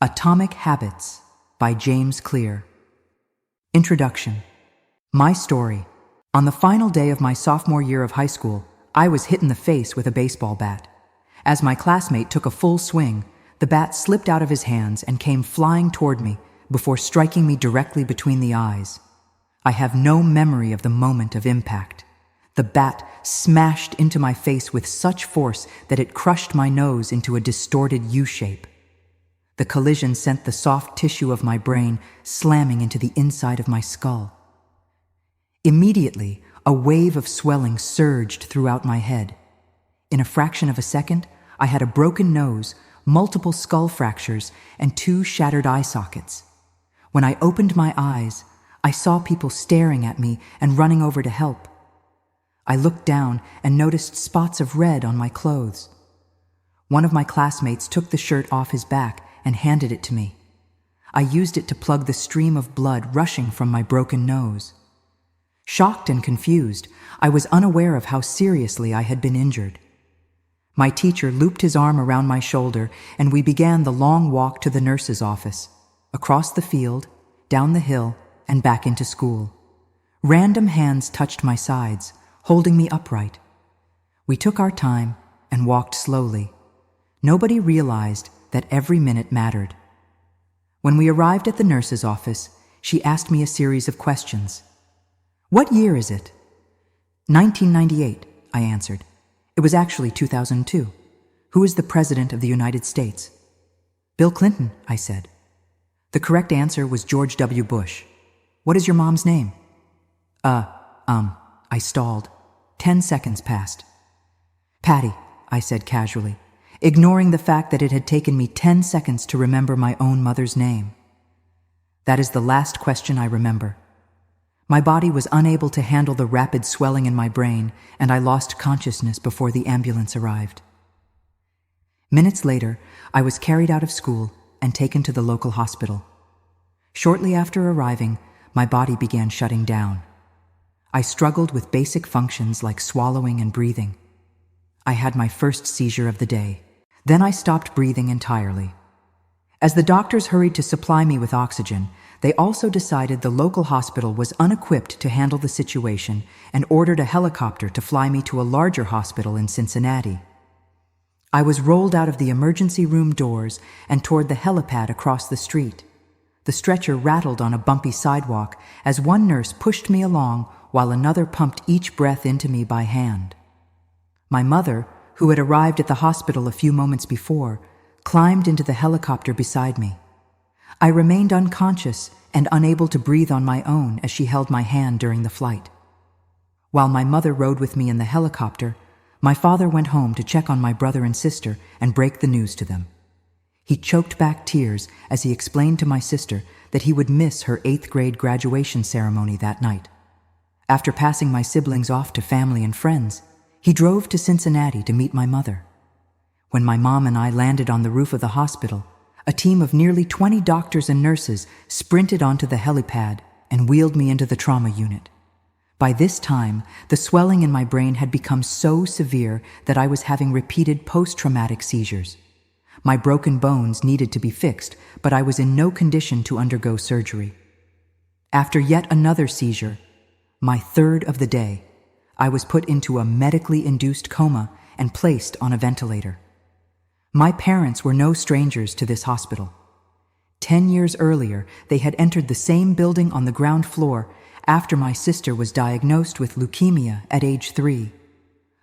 Atomic Habits by James Clear. Introduction. My story. On the final day of my sophomore year of high school, I was hit in the face with a baseball bat. As my classmate took a full swing, the bat slipped out of his hands and came flying toward me before striking me directly between the eyes. I have no memory of the moment of impact. The bat smashed into my face with such force that it crushed my nose into a distorted U-shape. The collision sent the soft tissue of my brain slamming into the inside of my skull. Immediately, a wave of swelling surged throughout my head. In a fraction of a second, I had a broken nose, multiple skull fractures, and 2 shattered eye sockets. When I opened my eyes, I saw people staring at me and running over to help. I looked down and noticed spots of red on my clothes. One of my classmates took the shirt off his back and handed it to me. I used it to plug the stream of blood rushing from my broken nose. Shocked and confused, I was unaware of how seriously I had been injured. My teacher looped his arm around my shoulder, and we began the long walk to the nurse's office, across the field, down the hill, and back into school. Random hands touched my sides, holding me upright. We took our time and walked slowly. Nobody realized that every minute mattered. When we arrived at the nurse's office, she asked me a series of questions. "What year is it?" 1998, I answered. It was actually 2002. Who is the President of the United States? Bill Clinton, I said. The correct answer was George W. Bush. What is your mom's name? I stalled. 10 seconds passed. Patty, I said casually, ignoring the fact that it had taken me 10 seconds to remember my own mother's name. That is the last question I remember. My body was unable to handle the rapid swelling in my brain, and I lost consciousness before the ambulance arrived. Minutes later, I was carried out of school and taken to the local hospital. Shortly after arriving, my body began shutting down. I struggled with basic functions like swallowing and breathing. I had my first seizure of the day. Then I stopped breathing entirely. As the doctors hurried to supply me with oxygen, they also decided the local hospital was unequipped to handle the situation and ordered a helicopter to fly me to a larger hospital in Cincinnati. I was rolled out of the emergency room doors and toward the helipad across the street. The stretcher rattled on a bumpy sidewalk as one nurse pushed me along while another pumped each breath into me by hand. My mother, who had arrived at the hospital a few moments before, climbed into the helicopter beside me. I remained unconscious and unable to breathe on my own as she held my hand during the flight. While my mother rode with me in the helicopter, my father went home to check on my brother and sister and break the news to them. He choked back tears as he explained to my sister that he would miss her 8th grade graduation ceremony that night. After passing my siblings off to family and friends, he drove to Cincinnati to meet my mother. When my mom and I landed on the roof of the hospital, a team of nearly 20 doctors and nurses sprinted onto the helipad and wheeled me into the trauma unit. By this time, the swelling in my brain had become so severe that I was having repeated post-traumatic seizures. My broken bones needed to be fixed, but I was in no condition to undergo surgery. After yet another seizure, my 3rd of the day, I was put into a medically induced coma and placed on a ventilator. My parents were no strangers to this hospital. 10 years earlier, they had entered the same building on the ground floor after my sister was diagnosed with leukemia at age 3.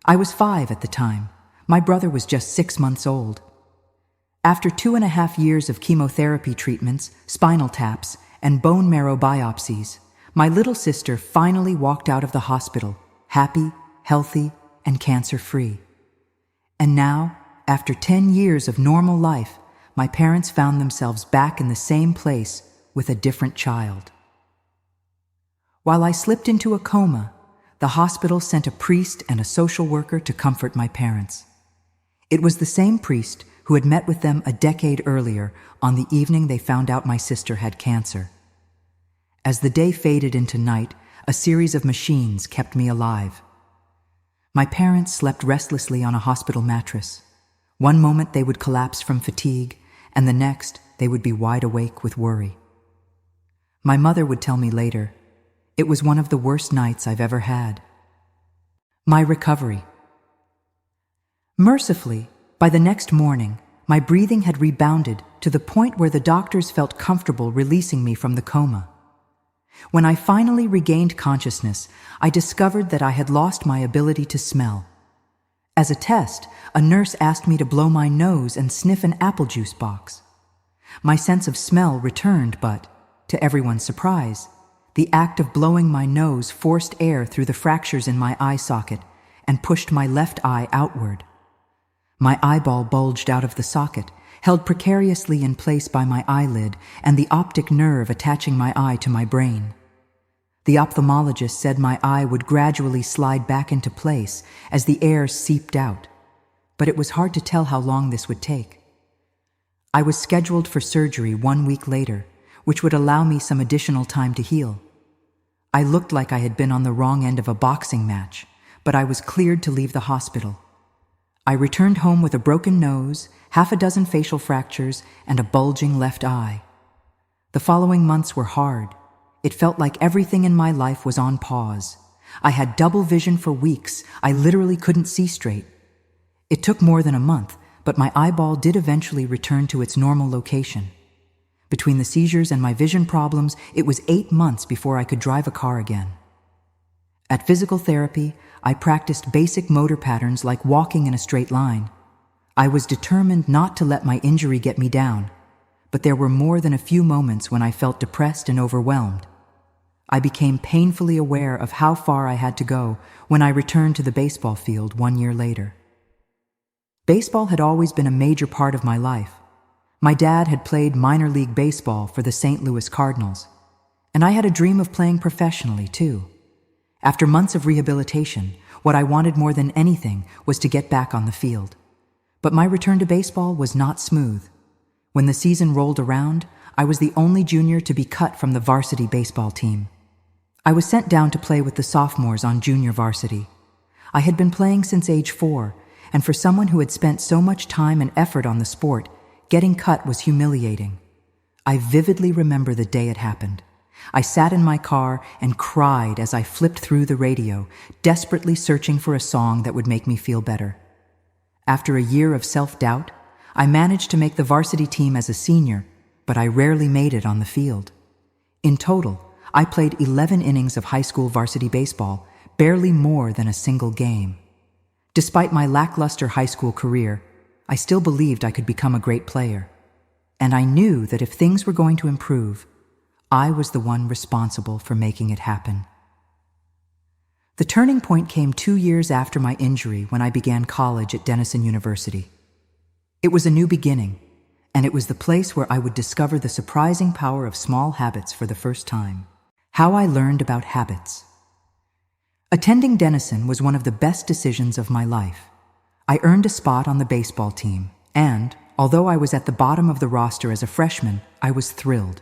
I was 5 at the time. My brother was just 6 months old. After 2.5 years of chemotherapy treatments, spinal taps, and bone marrow biopsies, my little sister finally walked out of the hospital, happy, healthy, and cancer-free. And now, after 10 years of normal life, my parents found themselves back in the same place with a different child. While I slipped into a coma, the hospital sent a priest and a social worker to comfort my parents. It was the same priest who had met with them a decade earlier on the evening they found out my sister had cancer. As the day faded into night, a series of machines kept me alive. My parents slept restlessly on a hospital mattress. One moment they would collapse from fatigue, and the next they would be wide awake with worry. My mother would tell me later, it was one of the worst nights I've ever had. My recovery. Mercifully, by the next morning, my breathing had rebounded to the point where the doctors felt comfortable releasing me from the coma. When I finally regained consciousness, I discovered that I had lost my ability to smell. As a test, a nurse asked me to blow my nose and sniff an apple juice box. My sense of smell returned, but, to everyone's surprise, the act of blowing my nose forced air through the fractures in my eye socket and pushed my left eye outward. My eyeball bulged out of the socket, held precariously in place by my eyelid and the optic nerve attaching my eye to my brain. The ophthalmologist said my eye would gradually slide back into place as the air seeped out, but it was hard to tell how long this would take. I was scheduled for surgery 1 week later, which would allow me some additional time to heal. I looked like I had been on the wrong end of a boxing match, but I was cleared to leave the hospital. I returned home with a broken nose, 6 facial fractures, and a bulging left eye. The following months were hard. It felt like everything in my life was on pause. I had double vision for weeks. I literally couldn't see straight. It took more than a month, but my eyeball did eventually return to its normal location. Between the seizures and my vision problems, it was 8 months before I could drive a car again. At physical therapy, I practiced basic motor patterns like walking in a straight line. I was determined not to let my injury get me down, but there were more than a few moments when I felt depressed and overwhelmed. I became painfully aware of how far I had to go when I returned to the baseball field 1 year later. Baseball had always been a major part of my life. My dad had played minor league baseball for the St. Louis Cardinals, and I had a dream of playing professionally too. After months of rehabilitation, what I wanted more than anything was to get back on the field. But my return to baseball was not smooth. When the season rolled around, I was the only junior to be cut from the varsity baseball team. I was sent down to play with the sophomores on junior varsity. I had been playing since age 4, and for someone who had spent so much time and effort on the sport, getting cut was humiliating. I vividly remember the day it happened. I sat in my car and cried as I flipped through the radio, desperately searching for a song that would make me feel better. After a year of self-doubt, I managed to make the varsity team as a senior, but I rarely made it on the field. In total, I played 11 innings of high school varsity baseball, barely more than a single game. Despite my lackluster high school career, I still believed I could become a great player. And I knew that if things were going to improve, I was the one responsible for making it happen. The turning point came 2 years after my injury when I began college at Denison University. It was a new beginning, and it was the place where I would discover the surprising power of small habits for the first time. How I learned about habits. Attending Denison was one of the best decisions of my life. I earned a spot on the baseball team, and, although I was at the bottom of the roster as a freshman, I was thrilled.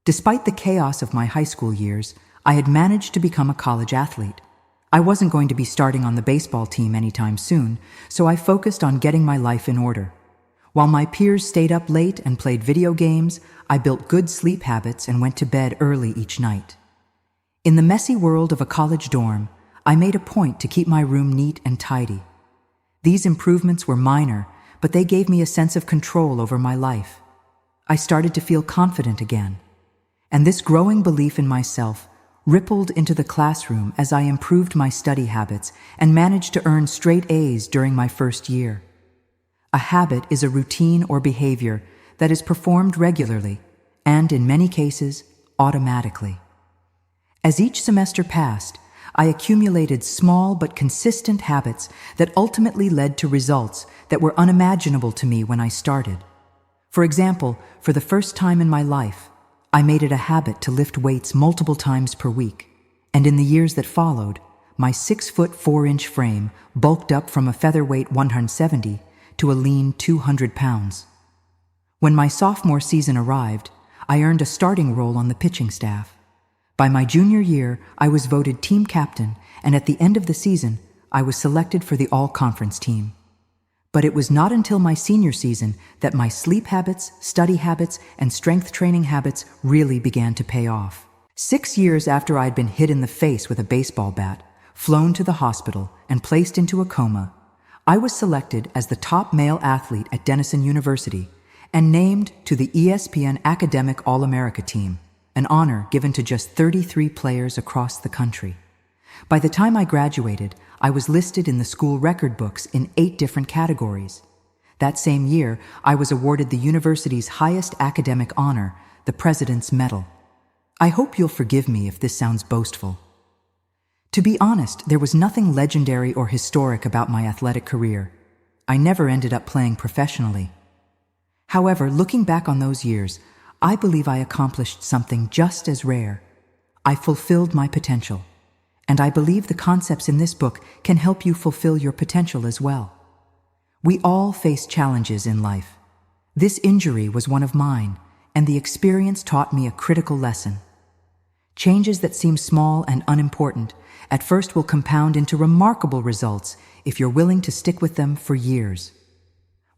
Despite the chaos of my high school years, I had managed to become a college athlete. I wasn't going to be starting on the baseball team anytime soon, so I focused on getting my life in order. While my peers stayed up late and played video games, I built good sleep habits and went to bed early each night. In the messy world of a college dorm, I made a point to keep my room neat and tidy. These improvements were minor, but they gave me a sense of control over my life. I started to feel confident again. And this growing belief in myself rippled into the classroom as I improved my study habits and managed to earn straight A's during my first year. A habit is a routine or behavior that is performed regularly and, in many cases, automatically. As each semester passed, I accumulated small but consistent habits that ultimately led to results that were unimaginable to me when I started. For example, for the first time in my life, I made it a habit to lift weights multiple times per week, and in the years that followed, my 6'4" frame bulked up from a featherweight 170 to a lean 200 pounds. When my sophomore season arrived, I earned a starting role on the pitching staff. By my junior year, I was voted team captain, and at the end of the season, I was selected for the all-conference team. But it was not until my senior season that my sleep habits, study habits, and strength training habits really began to pay off. 6 years after I'd been hit in the face with a baseball bat, flown to the hospital, and placed into a coma, I was selected as the top male athlete at Denison University and named to the ESPN Academic All-America team, an honor given to just 33 players across the country. By the time I graduated, I was listed in the school record books in 8 different categories. That same year, I was awarded the university's highest academic honor, the President's Medal. I hope you'll forgive me if this sounds boastful. To be honest, there was nothing legendary or historic about my athletic career. I never ended up playing professionally. However, looking back on those years, I believe I accomplished something just as rare. I fulfilled my potential. And I believe the concepts in this book can help you fulfill your potential as well. We all face challenges in life. This injury was one of mine, and the experience taught me a critical lesson. Changes that seem small and unimportant at first will compound into remarkable results if you're willing to stick with them for years.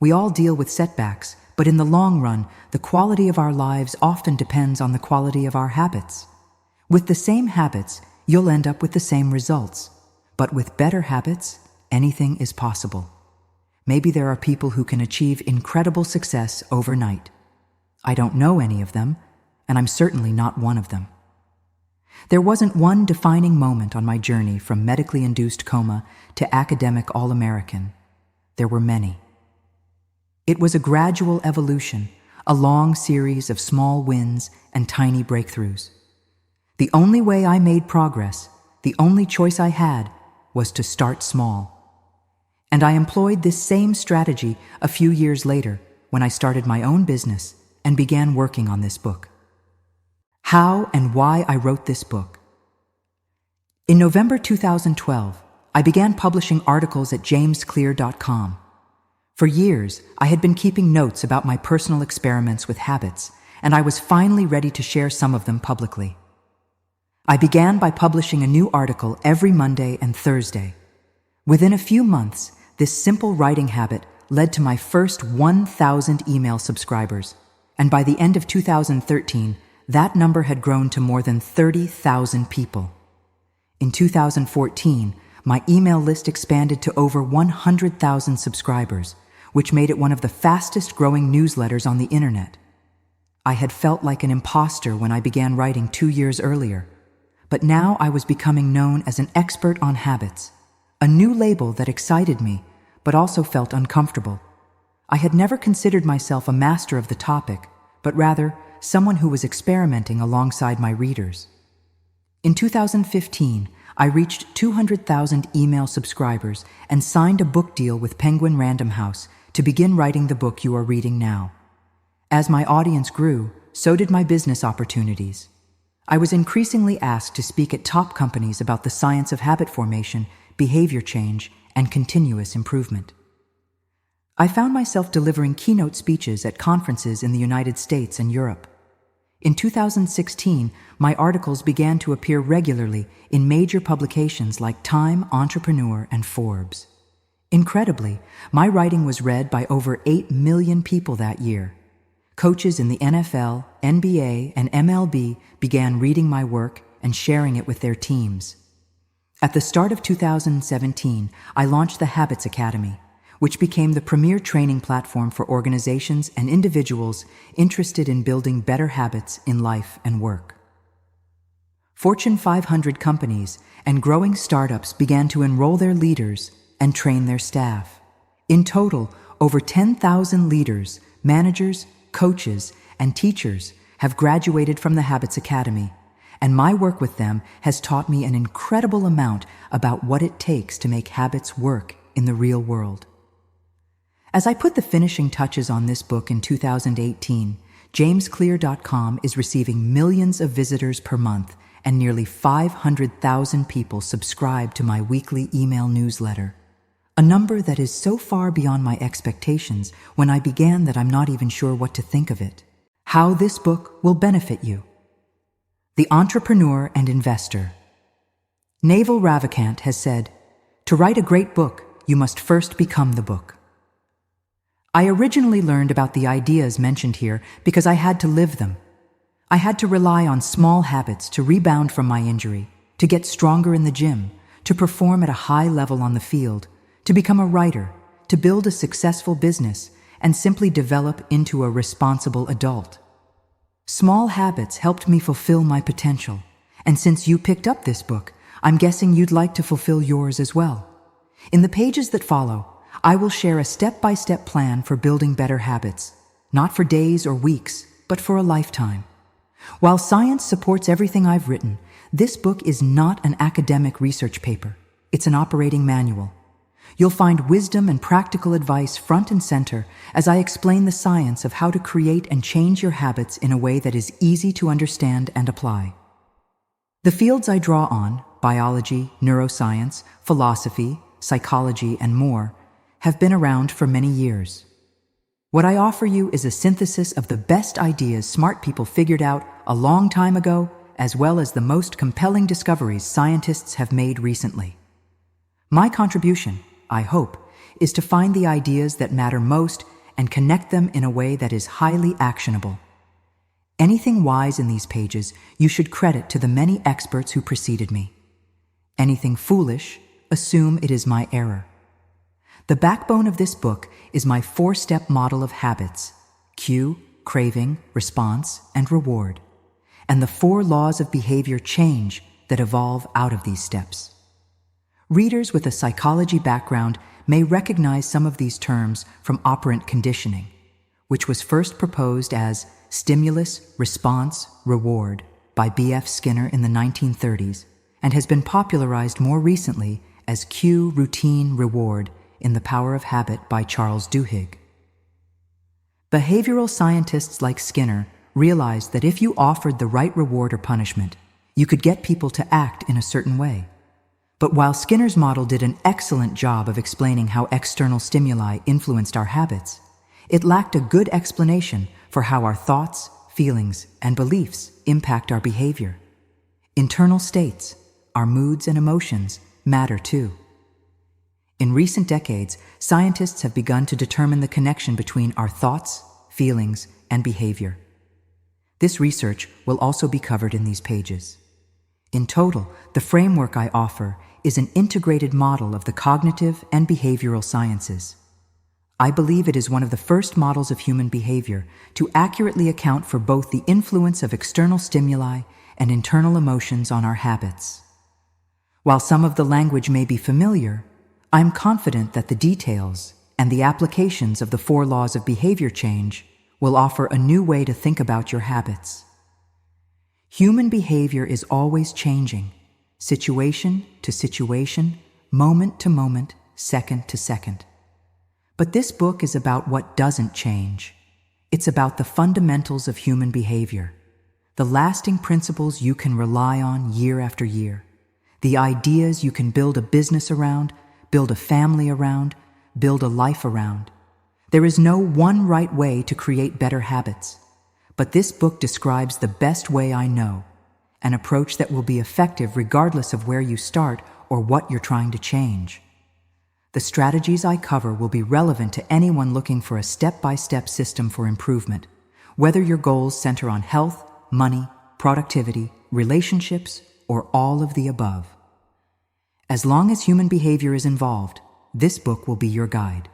We all deal with setbacks, but in the long run, the quality of our lives often depends on the quality of our habits. With the same habits, you'll end up with the same results. But with better habits, anything is possible. Maybe there are people who can achieve incredible success overnight. I don't know any of them, and I'm certainly not one of them. There wasn't one defining moment on my journey from medically induced coma to academic All-American. There were many. It was a gradual evolution, a long series of small wins and tiny breakthroughs. The only way I made progress, the only choice I had, was to start small. And I employed this same strategy a few years later when I started my own business and began working on this book. How and why I wrote this book. In November 2012, I began publishing articles at jamesclear.com. For years, I had been keeping notes about my personal experiments with habits, and I was finally ready to share some of them publicly. I began by publishing a new article every Monday and Thursday. Within a few months, this simple writing habit led to my first 1,000 email subscribers, and by the end of 2013, that number had grown to more than 30,000 people. In 2014, my email list expanded to over 100,000 subscribers, which made it one of the fastest-growing newsletters on the internet. I had felt like an imposter when I began writing 2 years earlier, but now I was becoming known as an expert on habits, a new label that excited me, but also felt uncomfortable. I had never considered myself a master of the topic, but rather someone who was experimenting alongside my readers. In 2015, I reached 200,000 email subscribers and signed a book deal with Penguin Random House to begin writing the book you are reading now. As my audience grew, so did my business opportunities. I was increasingly asked to speak at top companies about the science of habit formation, behavior change, and continuous improvement. I found myself delivering keynote speeches at conferences in the United States and Europe. In 2016, my articles began to appear regularly in major publications like Time, Entrepreneur, and Forbes. Incredibly, my writing was read by over 8 million people that year. Coaches in the NFL, NBA, and MLB began reading my work and sharing it with their teams. At the start of 2017, I launched the Habits Academy, which became the premier training platform for organizations and individuals interested in building better habits in life and work. Fortune 500 companies and growing startups began to enroll their leaders and train their staff. In total, over 10,000 leaders, managers, coaches, and teachers have graduated from the Habits Academy, and my work with them has taught me an incredible amount about what it takes to make habits work in the real world. As I put the finishing touches on this book in 2018, jamesclear.com is receiving millions of visitors per month, and nearly 500,000 people subscribe to my weekly email newsletter. A number that is so far beyond my expectations when I began that I'm not even sure what to think of it. How this book will benefit you. The Entrepreneur and Investor. Naval Ravikant has said, "To write a great book, you must first become the book." I originally learned about the ideas mentioned here because I had to live them. I had to rely on small habits to rebound from my injury, to get stronger in the gym, to perform at a high level on the field, to become a writer, to build a successful business, and simply develop into a responsible adult. Small habits helped me fulfill my potential, and since you picked up this book, I'm guessing you'd like to fulfill yours as well. In the pages that follow, I will share a step-by-step plan for building better habits, not for days or weeks, but for a lifetime. While science supports everything I've written, this book is not an academic research paper. It's an operating manual. You'll find wisdom and practical advice front and center as I explain the science of how to create and change your habits in a way that is easy to understand and apply. The fields I draw on, biology, neuroscience, philosophy, psychology, and more, have been around for many years. What I offer you is a synthesis of the best ideas smart people figured out a long time ago, as well as the most compelling discoveries scientists have made recently. My contribution, I hope, is to find the ideas that matter most and connect them in a way that is highly actionable. Anything wise in these pages you should credit to the many experts who preceded me. Anything foolish, assume it is my error. The backbone of this book is my 4-step model of habits: cue, craving, response, and reward, and the 4 laws of behavior change that evolve out of these steps. Readers with a psychology background may recognize some of these terms from operant conditioning, which was first proposed as stimulus, response, reward by B.F. Skinner in the 1930s and has been popularized more recently as cue, routine, reward in The Power of Habit by Charles Duhigg. Behavioral scientists like Skinner realized that if you offered the right reward or punishment, you could get people to act in a certain way. But while Skinner's model did an excellent job of explaining how external stimuli influenced our habits, it lacked a good explanation for how our thoughts, feelings, and beliefs impact our behavior. Internal states, our moods and emotions, matter too. In recent decades, scientists have begun to determine the connection between our thoughts, feelings, and behavior. This research will also be covered in these pages. In total, the framework I offer is an integrated model of the cognitive and behavioral sciences. I believe it is one of the first models of human behavior to accurately account for both the influence of external stimuli and internal emotions on our habits. While some of the language may be familiar, I'm confident that the details and the applications of the 4 laws of behavior change will offer a new way to think about your habits. Human behavior is always changing, situation to situation, moment to moment, second to second. But this book is about what doesn't change. It's about the fundamentals of human behavior, the lasting principles you can rely on year after year, the ideas you can build a business around, build a family around, build a life around. There is no one right way to create better habits, but this book describes the best way I know, an approach that will be effective regardless of where you start or what you're trying to change. The strategies I cover will be relevant to anyone looking for a step-by-step system for improvement, whether your goals center on health, money, productivity, relationships, or all of the above. As long as human behavior is involved, this book will be your guide.